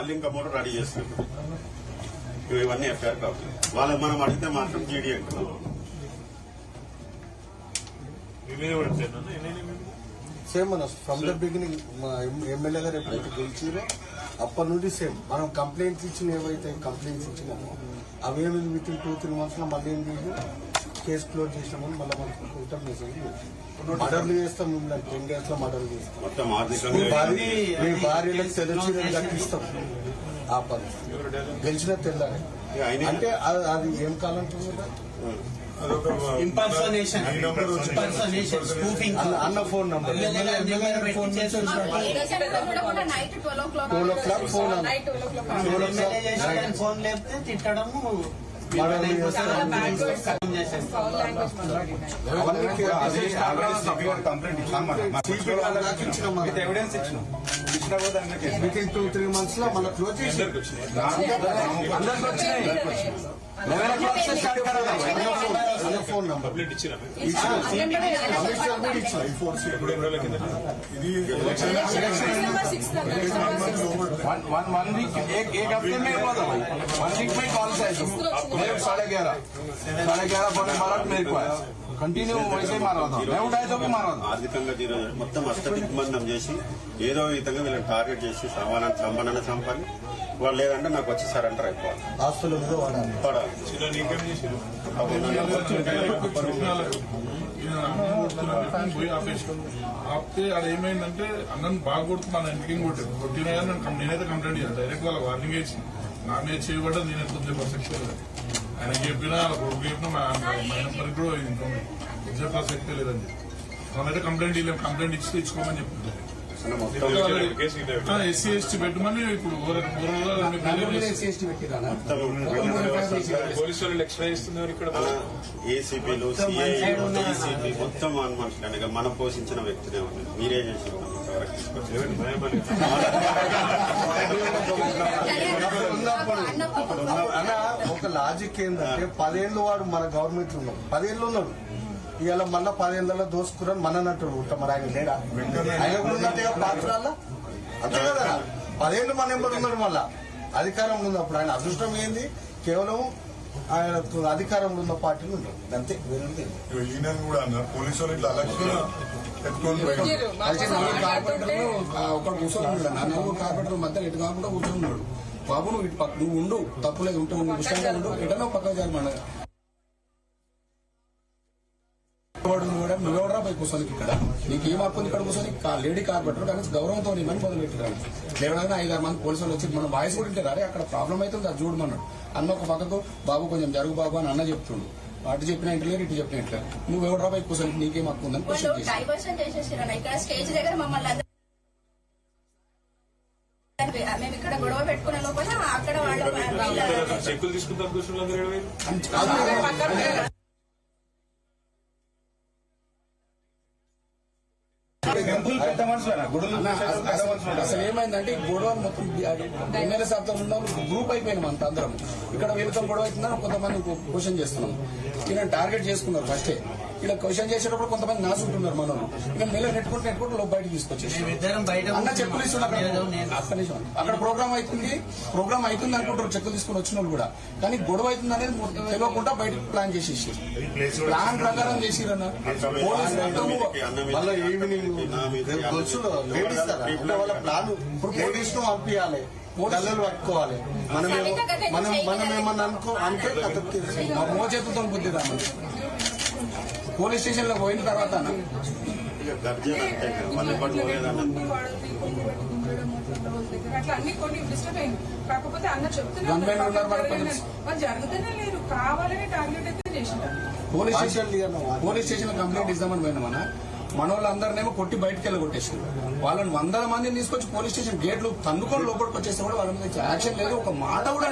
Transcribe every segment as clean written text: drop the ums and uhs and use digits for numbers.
మళ్ళీ ఇంకా 3 రెడీ చేస్తున్నారు. ఇవన్నీ ఎఫ్ఐఆర్ కాపీ. వాళ్ళకి మనం అడిగితే మాత్రం జీడీ అంటున్నాం. సేమ్ మన ఫ్రమ్ ద బిగినింగ్ ఎమ్మెల్యే గారు ఎప్పుడైతే గెలిచారో అప్పటి నుండి సేమ్ మనం కంప్లైంట్స్ ఇచ్చిన ఏవైతే కంప్లైంట్స్ ఇచ్చినామో అవేమి విత్ ఇన్ 2-3 months లో మళ్ళీ ఏం చేసి కేసు క్లోజ్ చేసినామని మళ్ళీ మనకు రిటర్న్ మెసేజ్ మర్డర్లు చేస్తాం. 10 days లో మర్డర్లు చేస్తాం. మీ భార్యలకు తెల్లచీరలు కట్టిస్తాం. ఆ పని గెలిచిన తెల్లాలి అంటే అది ఏం కాలంటుంది అన్న ఫోన్ నంబర్ 12 o'clock ఫోన్ లేకపోతే తిట్టడము విత్ ఇన్ 2-3 months లో మన క్లోజ్ చేసి ఫోన్ నంబర్ वन वीक एक हफ्ते में 1 वीक में कॉल से 11:30 12 मेरे को आया కంటిన్యూ వయసే మారవద్దాం మేము ఉంటాయి చెప్పి మారవద్దాం. ఆర్థికంగా మొత్తం అష్టదిగ్బంధం చేసి ఏదో విధంగా వీళ్ళని టార్గెట్ చేసి చంపనని చంపాలి. వాళ్ళు లేదంటే నాకు వచ్చి సరెండర్ అయిపోవాలి. ఆస్తులు వాడాలి. పోయి ఆపితే అది ఏమైందంటే అన్నను బాగా కొడుతున్నాను ఇంటికి కొట్టినా నేనైతే కంప్లైంట్ చేయాలి. డైరెక్ట్ వాళ్ళ వార్నింగ్ వేసి నా మీద చేయబడ్డా నేను ఎంత సెక్షన్ ఆయన చెప్పినా కొడుకు చెప్పినా మా మైనప్పటికి కూడా ఇంకా ప్రసక్తే లేదని చెప్పి వాళ్ళైతే కంప్లైంట్ ఇచ్చి తెచ్చుకోమని చెప్తుంది. ఎస్సీ ఎస్టీ పెట్టమని ఇప్పుడు పోలీసులు ఎక్స్ట్రా ఇస్తున్నారు. ఇక్కడ ఏసీపీలు సిఐ మొత్తం మనుషులు మనం పోషించిన వ్యక్తులే ఉంది. మీరే చేసి అన్న ఒక లాజిక్ ఏంటంటే 10 ఏళ్ళు వాడు మన గవర్నమెంట్ ఉన్నాడు. 10 ఏళ్ళు ఉన్నాడు. ఇవాళ మళ్ళా 10 ఏళ్ళలో దోసుకురని మనన్నట్టు మరి ఆయన లేడా? ఆయన కూడా ఉన్నట్టు పాత్రాల అంతే కదా. 10 ఏళ్ళు మన నెంబర్ ఉన్నాడు. మళ్ళా అధికారంలో ఉన్నప్పుడు ఆయన అదృష్టం ఏంది? కేవలం ఆయన అధికారంలో ఉన్న పార్టీలు ఉండవు అంతే. ఈయన కూడా అన్నారు పోలీసు వాళ్ళు ఇట్లా అలక్ష్యం ఒక కూర్చొని నన్ను కార్పొరేటర్ మధ్య ఎటు కాకుండా కూర్చొని ఉన్నాడు. బాబు నువ్వు ఉండు తప్పులేదు ఉంటే ఇష్టంగా ఉండు ఎటనో పక్కన జరగమన్నా నువ్వెవడరా పోయి కూర్చొనికి ఇక్కడ నీకు ఏం హక్కు ఇక్కడ కూర్చొని లేడీ కార్పొరేటర్ కానీ గౌరవంతో నిమ్మని మొదలుపెట్టారు. లేవడానికి 5-6 మంది పోలీసులు వచ్చి మన వాయిస్ కూడా ఉంటారు. అక్కడ ప్రాబ్లం అవుతుంది అది చూడమన్నాడు. అన్న ఒక పక్కకు బాబు కొంచెం జరుగు బాబు అని అన్న చెప్తుండు. అటు చెప్పిన ఇంటలేరు ఇటు చెప్పిన ఇంటలేరు. నువ్వెవడరా పోయి కూర్చొని నీకేం హక్కు ఉందని క్వశ్చన్ చెక్కులు తీసుకుంటారు కూర్చున్నారు. అసలు ఏమైందంటే గొడవ మొత్తం ఎమ్మెల్యే సాబ్తో ఉన్న గ్రూప్ అయిపోయినాం అంత అందరం. ఇక్కడ వీళ్ళతో గొడవ అవుతుందని కొంతమంది క్వశ్చన్ చేస్తున్నాం. ఈయన టార్గెట్ చేసుకున్నారు ఫస్టే. ఇలా క్వశ్చన్ చేసేటప్పుడు కొంతమంది నాసుకుంటున్నారు మనం. ఇక నెల నెట్టుకుంటూ లోపు బయటకు తీసుకొచ్చేసి అన్న చెక్కులు ఇస్తున్నారు. అక్కడ ప్రోగ్రామ్ అవుతుంది అనుకుంటారు చెక్కులు తీసుకుని వచ్చిన వాళ్ళు కూడా. కానీ గొడవ అవుతుంది అనేది తెలియకుండా బయటకు ప్లాన్ చేసేసి ప్లాన్ ప్రకారం చేసిరన్న వాళ్ళ ప్లాన్. ఇప్పుడు పోలీస్ ను పంపించాలి, గల్లలు పట్టుకోవాలి. మనం ఏమన్నా అంటే మోచేతుతో బుద్ధి రామని పోలీస్ స్టేషన్ లో పోయిన తర్వాత అట్లా అన్ని కొన్ని డిస్టర్బ్ అయింది. కాకపోతే అన్న చెప్తున్నారు జరుగుతూనే లేదు. కావాలని టార్గెట్ అయితే చేసినారు. పోలీస్ స్టేషన్ లో కంప్లైంట్ ఇద్దామని పోయినామన్నా మన వాళ్ళందరినేమో కొట్టి బయటకు వెళ్ళగొట్టేసారు. వాళ్ళని 100 మందిని తీసుకొచ్చి పోలీస్ స్టేషన్ గేట్లు తన్నుకొని లోపలికి వచ్చేస్తే కూడా వాళ్ళ మీద యాక్షన్ లేదు. ఒక మాట కూడా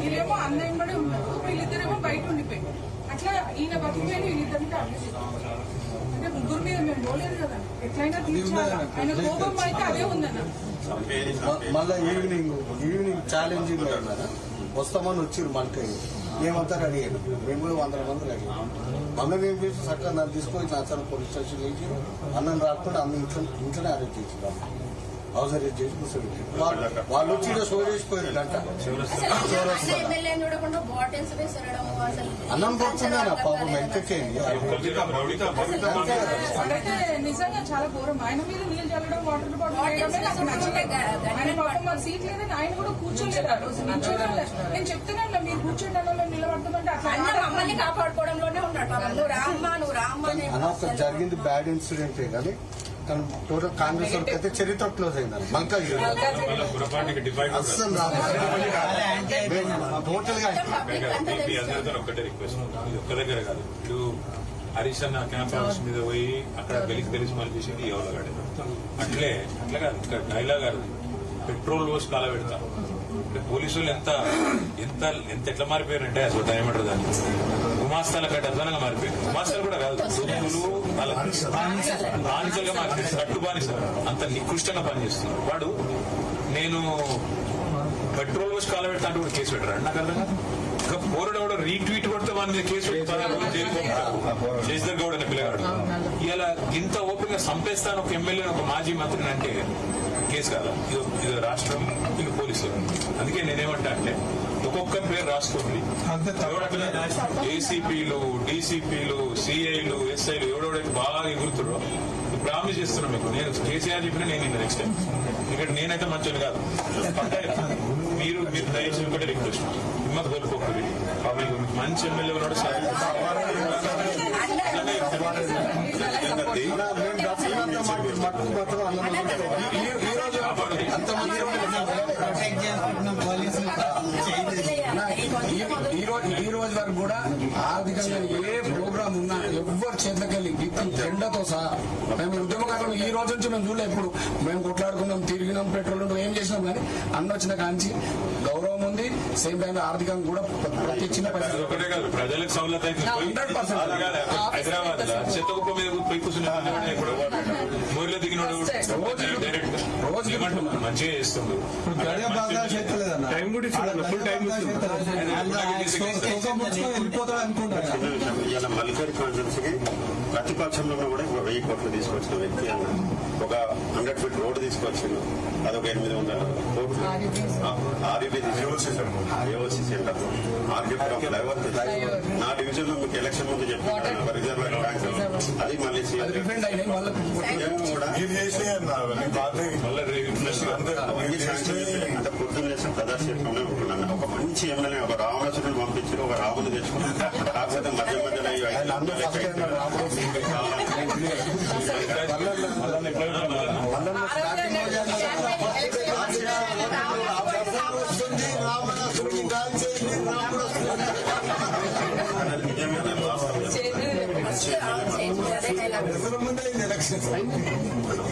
వీళ్ళేమో అన్న వెంబడి ఉన్నారు, వీళ్ళిద్దరేమో బయట ఉండిపోయారు. అట్లా ఈయన బతికిపోయి వీళ్ళిద్దరిని టార్గెట్ చేస్తారు. అంటే ముగ్గురు మీద మేము పోలేదు కదా, ఎట్లయినా తీర్చాలి. ఆయన కోపం అయితే అదే ఉందన్న. మళ్ళా ఈవినింగ్ ఛాలెంజింగ్ వస్తామని వచ్చారు మనకి. మేమంతా రెడీ అయినాం. మేము కూడా 100 మంది రెడీ అయినాం. అన్నని ఏం చేసి చక్కగా నన్ను తీసుకొని నాచారం పోలీస్ స్టేషన్ వేసి అన్నం రాకుండా అన్న ఇంట్లోనే అరెస్ట్ చేసి హౌస్ అరెస్ట్ చేసి కూర్చోబెట్టి వాళ్ళు వచ్చి షో చేసిపోయారు గంట. అన్నం పడుతున్నాను పాపం ఎంతకేంది. అదైతే నిజంగా చాలా ఘోరం. ఆయన మీద నీళ్ళు చల్లడం, వాటర్ బాటిల్ వేయడమే నాకు నచ్చలేదు. ఆయన పాపం మన సీట్ లేదని ఆయన కూడా కూర్చోలేదు. ఆ రోజు నేను చెప్తున్నాను మీరు కూర్చోండి అన్న నిలబడతామంటే అట్లా మమ్మల్ని కాపాడుకోవడంలోనే ఉన్నాడు. నువ్వు రామ్మా అన్న ఒక జరిగింది బ్యాడ్ ఇన్సిడెంటే కానీ కానీ టోటల్ కాంగ్రెస్ వరకు అయితే చరిత్ర క్లోజ్ అయింది. మంకా అస్సలు టోటల్ గా మీ అందరితో ఒక్కటే రిక్వెస్ట్, ఇది ఒక్క దగ్గర కాదు. ఇప్పుడు హరీష్ అన్న క్యాంప్ హౌస్ మీద పోయి అక్కడ తెలిసి మళ్ళీ చేసింది ఎవరు అట్లా కాదు. ఇక్కడ డైలాగ్ గారు పెట్రోల్ పోసి కాల పెడతా. పోలీసులు ఎంత ఎంత ఎంత ఎట్లా మారిపోయారంటే అసలు టైం అంటారు దాన్ని. గుమాస్తాల కంటే అధ్వానంగా మారిపోయారు. గుమాస్తాలు కూడా కాదు, బానిసలుగా మారిపోయారు. కట్టు బానిసలు అంత నికృష్టంగా పనిచేస్తున్నారు. వాడు నేను పెట్రోల్ పోసి కాల పెడతా అంటే కూడా కేసు పెట్టారు. నాకు అర్థం ఇంకా పోరడు కూడా రీట్వీట్ కొడితే వాని మీద కేసు పెట్టి శశిధర్ గౌడ్ అనే పిల్లగాడు ఇలా ఇంత ఓపెన్ గా సంపేస్తాను ఒక ఎమ్మెల్యే ఒక మాజీ మంత్రిని అంటే కేసు కాదా? ఇది రాష్ట్రం, ఇది పోలీసులు. అందుకే నేనేమంటా అంటే ఒక్కొక్కరి పేరు రాసుకోండి. ఏసీపీలు, డీసీపీలు, సిఐలు, ఎస్ఐలు ఎవడెవడైతే బాగా ఎగురుతారో ప్రామిస్ చేస్తున్నాను మీకు. నేను కేసీఆర్ చెప్పినా నేను నెక్స్ట్ టైం ఇక్కడ నేనైతే మంచిది కాదు. మీరు దయచేసి ఒకటే రిక్వెస్ట్, హిమ్మత్ కోల్పోకూడదు. మంచి ఎమ్మెల్యే ఉన్నాడు సార్. ఈ రోజు వరకు కూడా ఆర్థికంగా ఏ ప్రోగ్రామ్ ఉన్నా ఎవ్వరు చేతికెళ్ళి జెండాతో సహా మేము ఉద్యమకారులు ఈ రోజు నుంచి మేము చూడలేదు. ఇప్పుడు మేము కొట్లాడుకున్నాం, తిరిగినాం, పెట్రోల్ ఏం చేసినాం కానీ అన్న వచ్చిన కాంచి గౌరవం ఉంది. సేమ్ టైం ఆర్థికంగా కూడా ప్రతి చిన్న ఒకటే కాదు, ప్రజలకు సౌలత 100%. హైదరాబాద్ లో చెత్తకుప్ప మీద పోయి కూర్చున్నాడు, ఊర్లో దిగినాడు డైరెక్ట్ రోజు మంచిగా చేస్తుండ్రు. టైం కూడా ఫుల్ టైం ఇలా మల్లికారి కాన్ఫరెన్స్కి ప్రతిపక్షంలో కూడా 1000 కోట్లు తీసుకొచ్చిన వ్యక్తి అన్న ఒక 100 ఫీట్ రోడ్డు తీసుకొచ్చిండు. అదొక 800 కోట్లు. RUB AOC centre, RUB flyover. నా డివిజన్ లో మీకు ఎలక్షన్ ముందు చెప్తున్నాను రిజర్వ్ బ్యాంక్ అది మళ్ళీ అంటే పొద్దున్న ప్రదర్శనలోనే ఉంటున్నాను. ఒక మంచి ఎమ్మెల్యే ఒక రావణాసురుని పంపించారు, ఒక రాముని తెచ్చుకున్నాను. కాకపోతే మధ్య మధ్యలో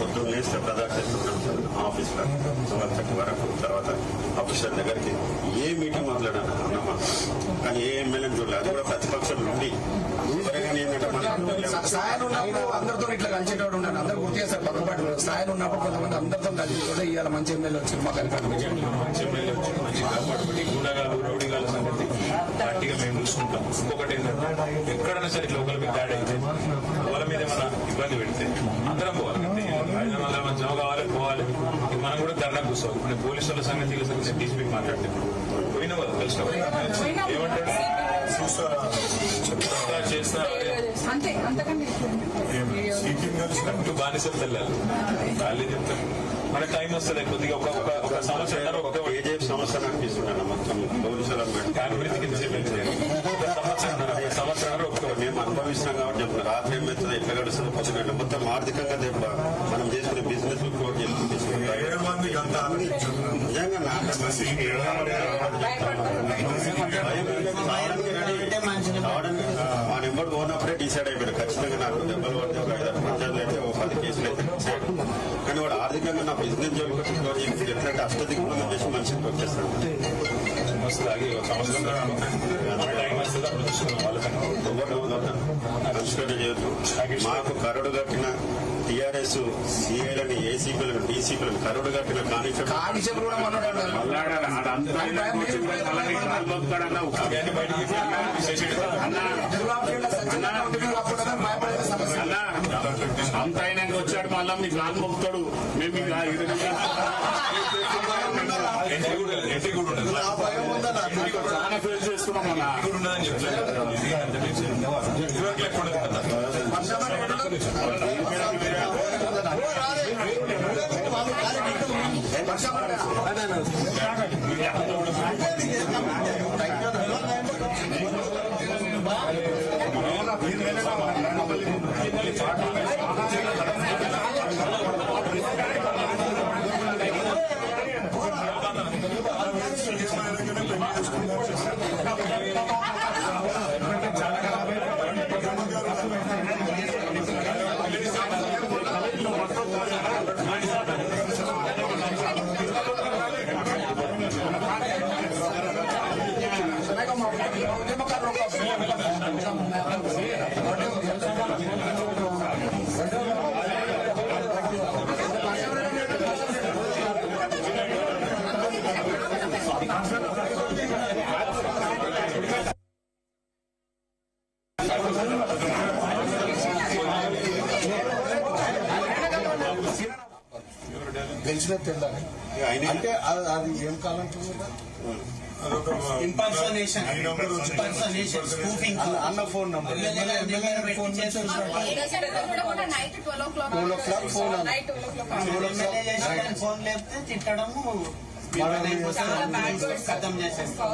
పొద్దున్న లేస్తే ప్రదర్శిస్తున్నాం సార్ ఆఫీస్ లో 12:30 వరకు. తర్వాత ఆఫీసర్ దగ్గరికి ఏ మీటింగ్ మొదలెడాను అన్నమా, కానీ ఏ ఎమ్మెల్యేని చూడలేదు. అది కూడా ప్రతిపక్షం నుండి స్థాయిలో ఉన్నప్పుడు అందరితో ఇట్లా కలిసేటోడు ఉన్నాడు. అందరూ గుర్తు చేస్తారు పక్కపాటు. స్థాయిలో ఉన్నప్పుడు కొంతమంది అందరితో కలిసి ఇవాళ మంచి ఎమ్మెల్యే వచ్చింది. మా మంచి ఎమ్మెల్యే వచ్చి మంచి కాపాడుబడి గుండగాలు రౌడీగాల సంగతి పార్టీగా మేము చూసుకుంటాం. ఇంకొకటి ఏంటంటే ఎక్కడైనా సరే లోకల్ మీద దాడి అయితే వాళ్ళ మీద ఏమైనా ఇబ్బంది పెడితే అందరం పోవాలి. మన జమ కావాలి, పోవాలి. మనం కూడా ధర్నా కూర్చోవాలి. ఇప్పుడు పోలీసుల సంగతి డీసీపీకి మాట్లాడితే పోయిన వాళ్ళు కలిసిన ఏమంటాడు చేస్తా అంతే, అంతకంటే బానిసలు తెల్లాలి వాళ్ళు చెప్తారు. మన టైం వస్తుంది కొద్దిగా ఒక సంవత్సరం ఏజేపు సంవత్సరం అనిపిస్తున్నాను మొత్తం పోలీసులు సంవత్సరాలు మేము అనుభవిస్తున్నాం కాబట్టి చెప్తున్నా. రాత్రి ఏమవుతుంది, ఎట్లా గడుస్తుంది, పొద్దున మొత్తం ఆర్థికంగా దెబ్బ మనం చేసుకునే బిజినెస్ క్లోజ్ చేసుకుంటే నిజంగా మా నెంబర్ పోనప్పుడే డిసైడ్ అయిపోయాడు. ఖచ్చితంగా నాకు దెబ్బలు పడితే ఒక 5 పంచాయతీలు అయితే ఒక 10 కేసులు అయితే డిసైడ్. కానీ వాడు ఆర్థికంగా నా బిజినెస్ జోలికి ఎట్లంటే అష్టదిగ్గులు చేసి మనిషికి వచ్చేస్తాడు. సంస్కరణ చేయొద్దు. మాకు కరడు కట్టిన టీఆర్ఎస్ సిఐలని ఏసీపీలను డీసీపీలను కరుడు కట్టిన కానిస్టేబుల్ కూడా మనోడు అంత అయినాక వచ్చాడు మళ్ళా మీకు కాలు మొక్కుతాడు మేము చాలా ఫేస్ చేస్తున్నాం గెలిచిన తెల్లని అంటే అది ఏం కాలం ఇంపర్సనేషన్ అన్న ఫోన్ నంబర్ కూడా నైట్ 12 o'clock ఫోన్ ఫోన్ లేకపోతే తిట్టడము ఖతం చేసేస్తాం.